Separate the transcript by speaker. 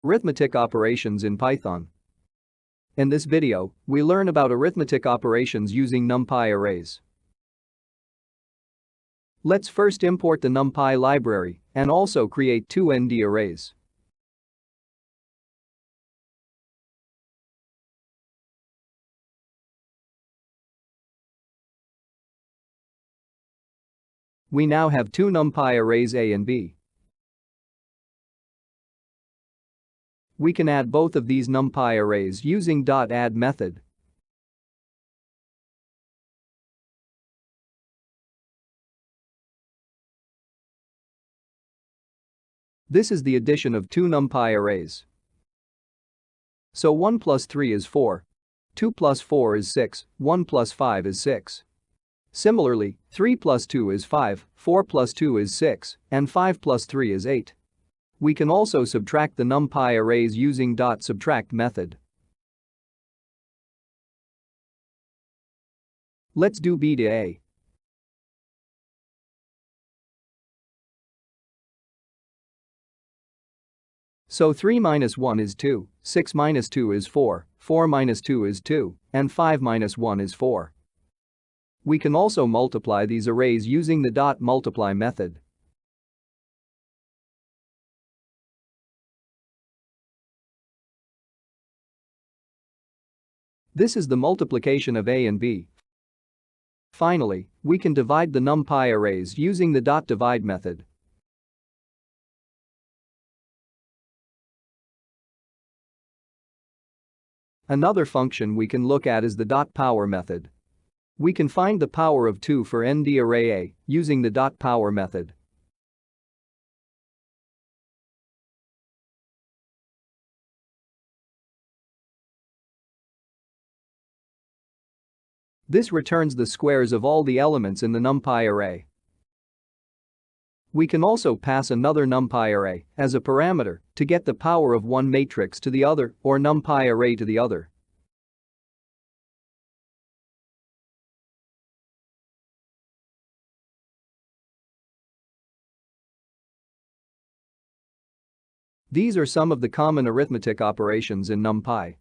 Speaker 1: Arithmetic operations in Python. In this video, we learn about arithmetic operations using NumPy arrays. Let's first import the NumPy library and also create two ND arrays. We now have two NumPy arrays A and B. We can add both of these NumPy arrays using .add method. This is the addition of two NumPy arrays. So 1 plus 3 is 4. 2 plus 4 is 6, 1 plus 5 is 6. Similarly, 3 plus 2 is 5, 4 plus 2 is 6, and 5 plus 3 is 8. We can also subtract the NumPy arrays using .subtract method. Let's do B to A. So 3 minus 1 is 2, 6 minus 2 is 4, 4 minus 2 is 2, and 5 minus 1 is 4. We can also multiply these arrays using the .multiply method. This is the multiplication of A and B. Finally, we can divide the NumPy arrays using the .divide method. Another function we can look at is the .power method. We can find the power of 2 for ND array A using the .power method. This returns the squares of all the elements in the NumPy array. We can also pass another NumPy array as a parameter to get the power of one matrix to the other or NumPy array to the other. These are some of the common arithmetic operations in NumPy.